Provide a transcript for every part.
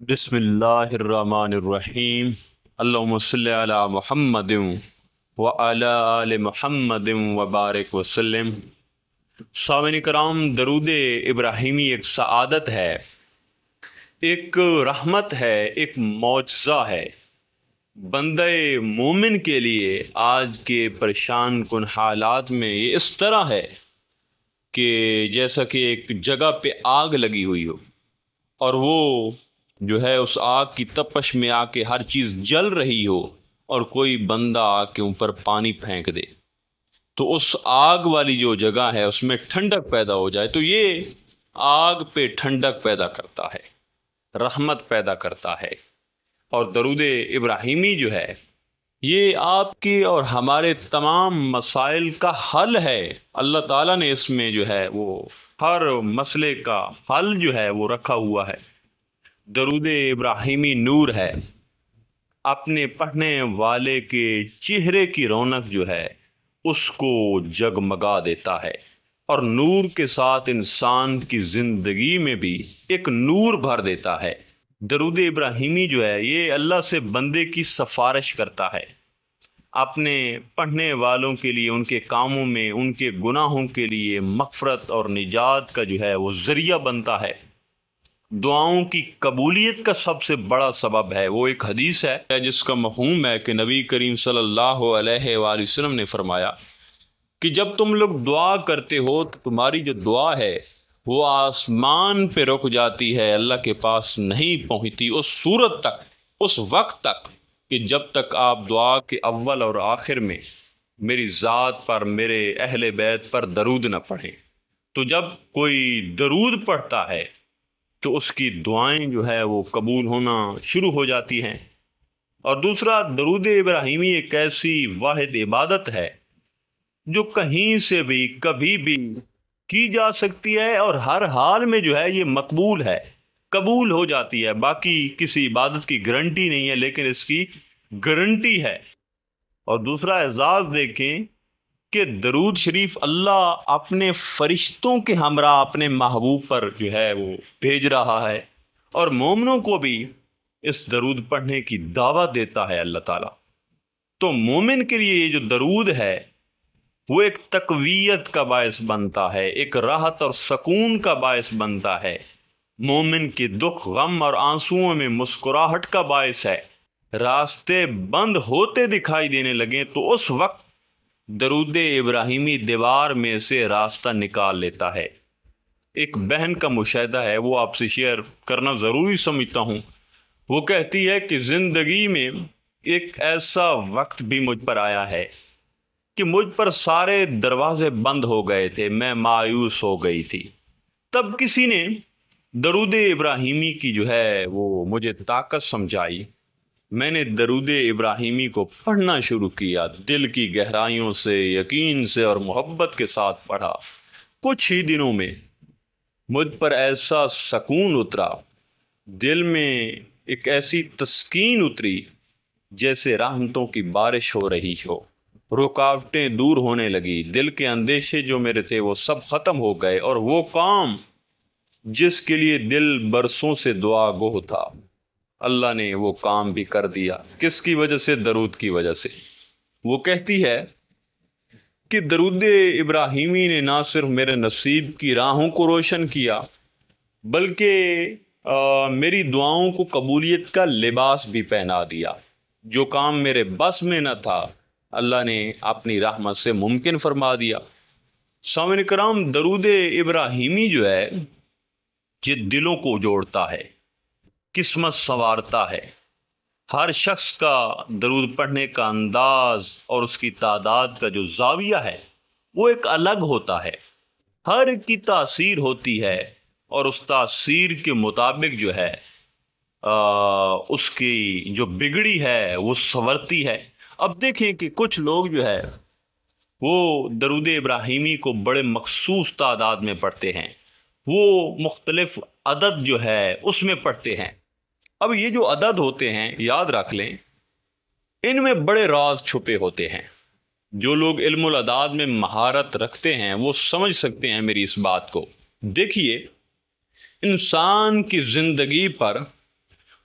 بسم اللہ الرحمن الرحیم۔ اللہم صلی علی محمد وعلی آل محمد وبارک وسلم۔ سامعین کرام، درود ابراہیمی ایک سعادت ہے، ایک رحمت ہے، ایک معجزہ ہے بندہ مومن کے لیے۔ آج کے پریشان کن حالات میں یہ اس طرح ہے کہ جیسا کہ ایک جگہ پہ آگ لگی ہوئی ہو اور وہ جو ہے اس آگ کی تپش میں آ کے ہر چیز جل رہی ہو، اور کوئی بندہ آگ کے اوپر پانی پھینک دے تو اس آگ والی جو جگہ ہے اس میں ٹھنڈک پیدا ہو جائے۔ تو یہ آگ پہ ٹھنڈک پیدا کرتا ہے، رحمت پیدا کرتا ہے۔ اور درود ابراہیمی جو ہے یہ آپ کے اور ہمارے تمام مسائل کا حل ہے۔ اللہ تعالیٰ نے اس میں جو ہے وہ ہر مسئلے کا حل جو ہے وہ رکھا ہوا ہے۔ درود ابراہیمی نور ہے، اپنے پڑھنے والے کے چہرے کی رونق جو ہے اس کو جگمگا دیتا ہے، اور نور کے ساتھ انسان کی زندگی میں بھی ایک نور بھر دیتا ہے۔ درود ابراہیمی جو ہے یہ اللہ سے بندے کی سفارش کرتا ہے، اپنے پڑھنے والوں کے لیے، ان کے کاموں میں، ان کے گناہوں کے لیے مغفرت اور نجات کا جو ہے وہ ذریعہ بنتا ہے۔ دعاؤں کی قبولیت کا سب سے بڑا سبب ہے۔ وہ ایک حدیث ہے جس کا مفہوم ہے کہ نبی کریم صلی اللہ علیہ وآلہ وسلم نے فرمایا کہ جب تم لوگ دعا کرتے ہو تو تمہاری جو دعا ہے وہ آسمان پہ رک جاتی ہے، اللہ کے پاس نہیں پہنچتی اس صورت تک، اس وقت تک کہ جب تک آپ دعا کے اول اور آخر میں میری ذات پر، میرے اہل بیت پر درود نہ پڑھیں۔ تو جب کوئی درود پڑھتا ہے تو اس کی دعائیں جو ہے وہ قبول ہونا شروع ہو جاتی ہیں۔ اور دوسرا، درود ابراہیمی ایک ایسی واحد عبادت ہے جو کہیں سے بھی کبھی بھی کی جا سکتی ہے، اور ہر حال میں جو ہے یہ مقبول ہے، قبول ہو جاتی ہے۔ باقی کسی عبادت کی گارنٹی نہیں ہے، لیکن اس کی گارنٹی ہے۔ اور دوسرا اعزاز دیکھیں کہ درود شریف اللہ اپنے فرشتوں کے ہمراہ اپنے محبوب پر جو ہے وہ بھیج رہا ہے، اور مومنوں کو بھی اس درود پڑھنے کی دعوت دیتا ہے اللہ تعالیٰ۔ تو مومن کے لیے یہ جو درود ہے وہ ایک تقویت کا باعث بنتا ہے، ایک راحت اور سکون کا باعث بنتا ہے، مومن کے دکھ، غم اور آنسوؤں میں مسکراہٹ کا باعث ہے۔ راستے بند ہوتے دکھائی دینے لگیں تو اس وقت درود ابراہیمی دیوار میں سے راستہ نکال لیتا ہے۔ ایک بہن کا مشاہدہ ہے، وہ آپ سے شیئر کرنا ضروری سمجھتا ہوں۔ وہ کہتی ہے کہ زندگی میں ایک ایسا وقت بھی مجھ پر آیا ہے کہ مجھ پر سارے دروازے بند ہو گئے تھے، میں مایوس ہو گئی تھی۔ تب کسی نے درود ابراہیمی کی جو ہے وہ مجھے طاقت سمجھائی، میں نے درود ابراہیمی کو پڑھنا شروع کیا، دل کی گہرائیوں سے، یقین سے اور محبت کے ساتھ پڑھا۔ کچھ ہی دنوں میں مجھ پر ایسا سکون اترا، دل میں ایک ایسی تسکین اتری جیسے رحمتوں کی بارش ہو رہی ہو۔ رکاوٹیں دور ہونے لگی، دل کے اندیشے جو میرے تھے وہ سب ختم ہو گئے، اور وہ کام جس کے لیے دل برسوں سے دعا گو تھا، اللہ نے وہ کام بھی کر دیا۔ کس کی وجہ سے؟ درود کی وجہ سے۔ وہ کہتی ہے کہ درود ابراہیمی نے نہ صرف میرے نصیب کی راہوں کو روشن کیا، بلکہ میری دعاؤں کو قبولیت کا لباس بھی پہنا دیا۔ جو کام میرے بس میں نہ تھا، اللہ نے اپنی رحمت سے ممکن فرما دیا۔ سامعین کرام، درود ابراہیمی جو ہے یہ دلوں کو جوڑتا ہے، قسمت سنوارتا ہے۔ ہر شخص کا درود پڑھنے کا انداز اور اس کی تعداد کا جو زاویہ ہے وہ ایک الگ ہوتا ہے، ہر ایک کی تاثیر ہوتی ہے، اور اس تاثیر کے مطابق جو ہے اس کی جو بگڑی ہے وہ سنورتی ہے۔ اب دیکھیں کہ کچھ لوگ جو ہے وہ درود ابراہیمی کو بڑے مخصوص تعداد میں پڑھتے ہیں، وہ مختلف عدد جو ہے اس میں پڑھتے ہیں۔ اب یہ جو عدد ہوتے ہیں، یاد رکھ لیں، ان میں بڑے راز چھپے ہوتے ہیں۔ جو لوگ علم الاعداد میں مہارت رکھتے ہیں وہ سمجھ سکتے ہیں میری اس بات کو۔ دیکھیے، انسان کی زندگی پر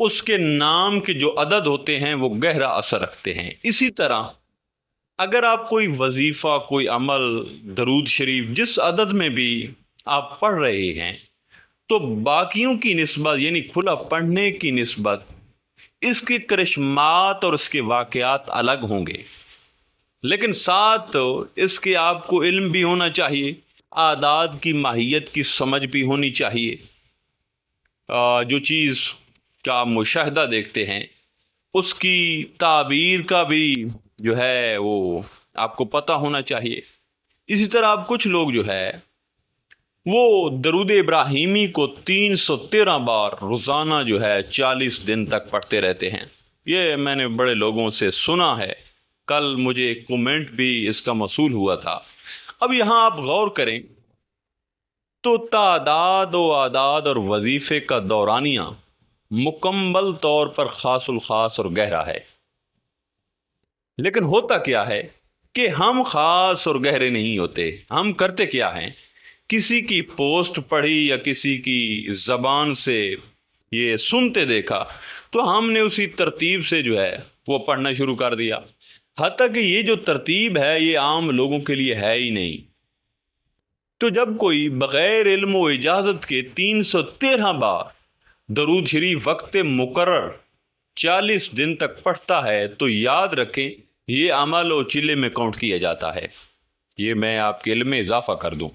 اس کے نام کے جو عدد ہوتے ہیں وہ گہرا اثر رکھتے ہیں۔ اسی طرح اگر آپ کوئی وظیفہ، کوئی عمل، درود شریف جس عدد میں بھی آپ پڑھ رہے ہیں تو باقیوں کی نسبت، یعنی کھلا پڑھنے کی نسبت، اس کے کرشمات اور اس کے واقعات الگ ہوں گے، لیکن ساتھ اس کے آپ کو علم بھی ہونا چاہیے، اعداد کی ماہیت کی سمجھ بھی ہونی چاہیے۔ جو چیز کا آپ مشاہدہ دیکھتے ہیں اس کی تعبیر کا بھی جو ہے وہ آپ کو پتہ ہونا چاہیے۔ اسی طرح آپ کچھ لوگ جو ہے وہ درود ابراہیمی کو 313 بار روزانہ جو ہے 40 دن تک پڑھتے رہتے ہیں۔ یہ میں نے بڑے لوگوں سے سنا ہے، کل مجھے ایک کومنٹ بھی اس کا موصول ہوا تھا۔ اب یہاں آپ غور کریں تو تعداد و اعداد اور وظیفے کا دورانیہ مکمل طور پر خاص الخاص اور گہرا ہے، لیکن ہوتا کیا ہے کہ ہم خاص اور گہرے نہیں ہوتے۔ ہم کرتے کیا ہیں، کسی کی پوسٹ پڑھی یا کسی کی زبان سے یہ سنتے دیکھا تو ہم نے اسی ترتیب سے جو ہے وہ پڑھنا شروع کر دیا، حتیٰ کہ یہ جو ترتیب ہے یہ عام لوگوں کے لیے ہے ہی نہیں۔ تو جب کوئی بغیر علم و اجازت کے 313 بار درود شریف وقت مقرر 40 دن تک پڑھتا ہے تو یاد رکھیں یہ عمل و چلے میں کاؤنٹ کیا جاتا ہے۔ یہ میں آپ کے علم میں اضافہ کر دوں۔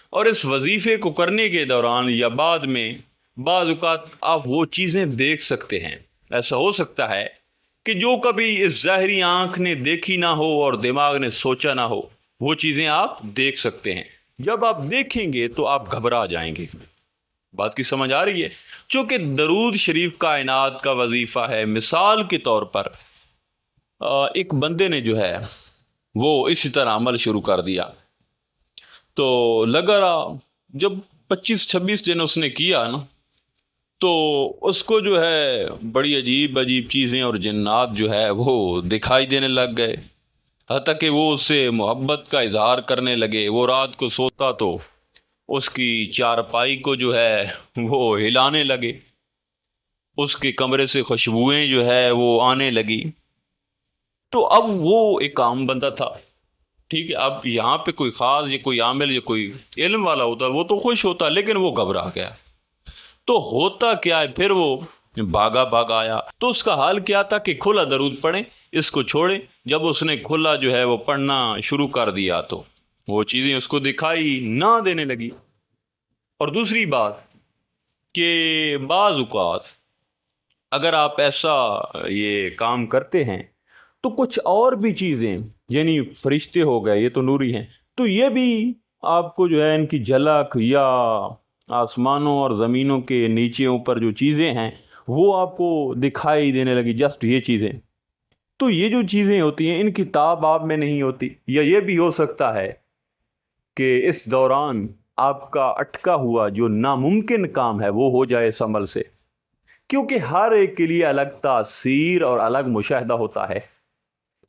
اور اس وظیفے کو کرنے کے دوران یا بعد میں بعض اوقات آپ وہ چیزیں دیکھ سکتے ہیں۔ ایسا ہو سکتا ہے کہ جو کبھی اس ظاہری آنکھ نے دیکھی نہ ہو اور دماغ نے سوچا نہ ہو، وہ چیزیں آپ دیکھ سکتے ہیں۔ جب آپ دیکھیں گے تو آپ گھبرا جائیں گے۔ بات کی سمجھ آ رہی ہے؟ چونکہ درود شریف کائنات کا وظیفہ ہے۔ مثال کے طور پر ایک بندے نے جو ہے وہ اسی طرح عمل شروع کر دیا، تو لگا رہا، جب 25-26 دن اس نے کیا نا تو اس کو جو ہے بڑی عجیب عجیب چیزیں اور جنات جو ہے وہ دکھائی دینے لگ گئے، حتیٰ کہ وہ اس سے محبت کا اظہار کرنے لگے۔ وہ رات کو سوتا تو اس کی چارپائی کو جو ہے وہ ہلانے لگے، اس کے کمرے سے خوشبوئیں جو ہے وہ آنے لگی۔ تو اب وہ ایک عام بندہ تھا، ٹھیک ہے، اب یہاں پہ کوئی خاص یا کوئی عامل یا کوئی علم والا ہوتا وہ تو خوش ہوتا، لیکن وہ گھبرا گیا۔ تو ہوتا کیا ہے، پھر وہ بھاگا آیا۔ تو اس کا حال کیا تھا کہ کھلا درود پڑھیں، اس کو چھوڑیں۔ جب اس نے کھلا جو ہے وہ پڑھنا شروع کر دیا تو وہ چیزیں اس کو دکھائی نہ دینے لگی۔ اور دوسری بات کہ بعض اوقات اگر آپ ایسا یہ کام کرتے ہیں تو کچھ اور بھی چیزیں، یعنی فرشتے ہو گئے، یہ تو نوری ہیں، تو یہ بھی آپ کو جو ہے ان کی جھلک، یا آسمانوں اور زمینوں کے نیچے اوپر جو چیزیں ہیں وہ آپ کو دکھائی دینے لگی، جسٹ یہ چیزیں۔ تو یہ جو چیزیں ہوتی ہیں ان کی تاب آپ میں نہیں ہوتی، یا یہ بھی ہو سکتا ہے کہ اس دوران آپ کا اٹکا ہوا جو ناممکن کام ہے وہ ہو جائے اس عمل سے، کیونکہ ہر ایک کے لیے الگ تاثیر اور الگ مشاہدہ ہوتا ہے۔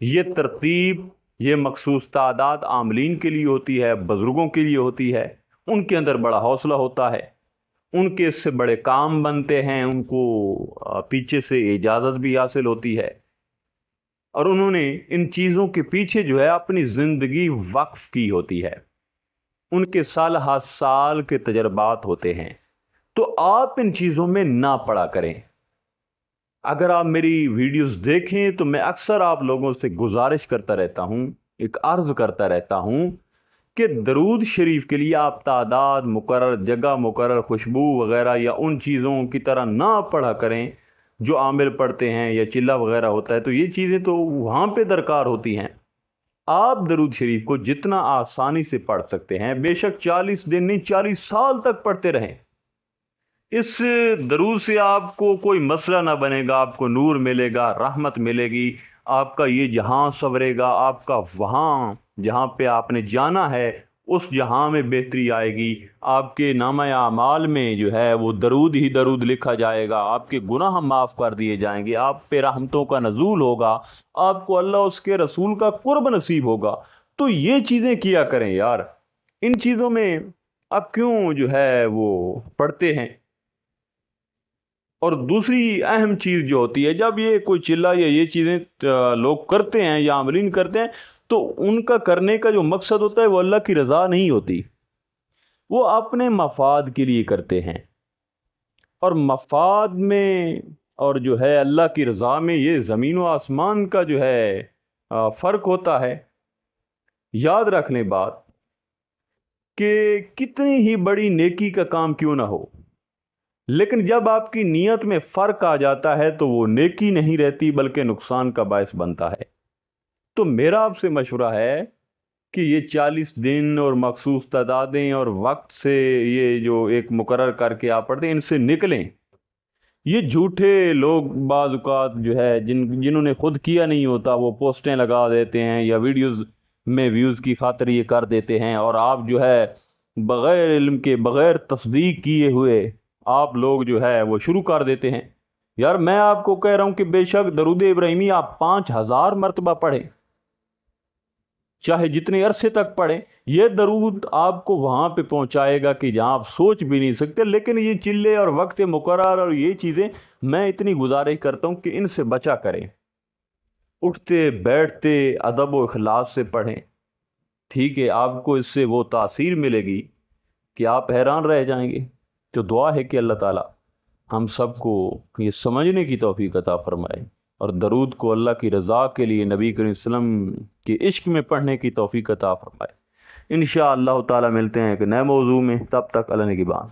یہ ترتیب، یہ مخصوص تعداد عاملین کے لیے ہوتی ہے، بزرگوں کے لیے ہوتی ہے، ان کے اندر بڑا حوصلہ ہوتا ہے، ان کے اس سے بڑے کام بنتے ہیں، ان کو پیچھے سے اجازت بھی حاصل ہوتی ہے، اور انہوں نے ان چیزوں کے پیچھے جو ہے اپنی زندگی وقف کی ہوتی ہے، ان کے سال ہا سال کے تجربات ہوتے ہیں۔ تو آپ ان چیزوں میں نہ پڑا کریں۔ اگر آپ میری ویڈیوز دیکھیں تو میں اکثر آپ لوگوں سے گزارش کرتا رہتا ہوں، ایک عرض کرتا رہتا ہوں کہ درود شریف کے لیے آپ تعداد مقرر، جگہ مقرر، خوشبو وغیرہ یا ان چیزوں کی طرح نہ پڑھا کریں جو عامل پڑھتے ہیں یا چلہ وغیرہ ہوتا ہے۔ تو یہ چیزیں تو وہاں پہ درکار ہوتی ہیں۔ آپ درود شریف کو جتنا آسانی سے پڑھ سکتے ہیں، بے شک 40 دن نہیں 40 سال تک پڑھتے رہیں۔ اس درود سے آپ کو کوئی مسئلہ نہ بنے گا، آپ کو نور ملے گا، رحمت ملے گی، آپ کا یہ جہاں سنورے گا، آپ کا وہاں جہاں پہ آپ نے جانا ہے اس جہاں میں بہتری آئے گی، آپ کے نامہ اعمال میں جو ہے وہ درود ہی درود لکھا جائے گا، آپ کے گناہ معاف کر دیے جائیں گے، آپ پہ رحمتوں کا نزول ہوگا، آپ کو اللہ اس کے رسول کا قرب نصیب ہوگا۔ تو یہ چیزیں کیا کریں یار، ان چیزوں میں آپ کیوں جو ہے وہ پڑھتے ہیں؟ اور دوسری اہم چیز جو ہوتی ہے، جب یہ کوئی چلہ یا یہ چیزیں لوگ کرتے ہیں یا عاملین کرتے ہیں تو ان کا کرنے کا جو مقصد ہوتا ہے وہ اللہ کی رضا نہیں ہوتی، وہ اپنے مفاد کے لیے کرتے ہیں۔ اور مفاد میں اور جو ہے اللہ کی رضا میں یہ زمین و آسمان کا جو ہے فرق ہوتا ہے۔ یاد رکھ لیں بات کہ کتنی ہی بڑی نیکی کا کام کیوں نہ ہو، لیکن جب آپ کی نیت میں فرق آ جاتا ہے تو وہ نیکی نہیں رہتی بلکہ نقصان کا باعث بنتا ہے۔ تو میرا آپ سے مشورہ ہے کہ یہ 40 دن اور مخصوص تعدادیں اور وقت سے یہ جو ایک مقرر کر کے آپ پڑھتے ہیں ان سے نکلیں۔ یہ جھوٹے لوگ بعض اوقات جو ہے جنہوں نے خود کیا نہیں ہوتا وہ پوسٹیں لگا دیتے ہیں یا ویڈیوز میں ویوز کی خاطر یہ کر دیتے ہیں، اور آپ جو ہے بغیر علم کے بغیر تصدیق کیے ہوئے آپ لوگ جو ہے وہ شروع کر دیتے ہیں۔ یار میں آپ کو کہہ رہا ہوں کہ بے شک درود ابراہیمی آپ 5000 مرتبہ پڑھیں، چاہے جتنے عرصے تک پڑھیں، یہ درود آپ کو وہاں پہ پہنچائے گا کہ جہاں آپ سوچ بھی نہیں سکتے۔ لیکن یہ چلے اور وقت مقرر اور یہ چیزیں میں اتنی گزارش کرتا ہوں کہ ان سے بچا کریں، اٹھتے بیٹھتے ادب و اخلاص سے پڑھیں، ٹھیک ہے؟ آپ کو اس سے وہ تاثیر ملے گی کہ آپ حیران رہ جائیں گے۔ تو دعا ہے کہ اللہ تعالیٰ ہم سب کو یہ سمجھنے کی توفیق عطا فرمائے اور درود کو اللہ کی رضا کے لیے نبی کریم صلی اللہ علیہ وسلم کے عشق میں پڑھنے کی توفیق عطا فرمائے۔ انشاءاللہ تعالیٰ ملتے ہیں ایک نئے موضوع میں، تب تک اللہ نگہبان۔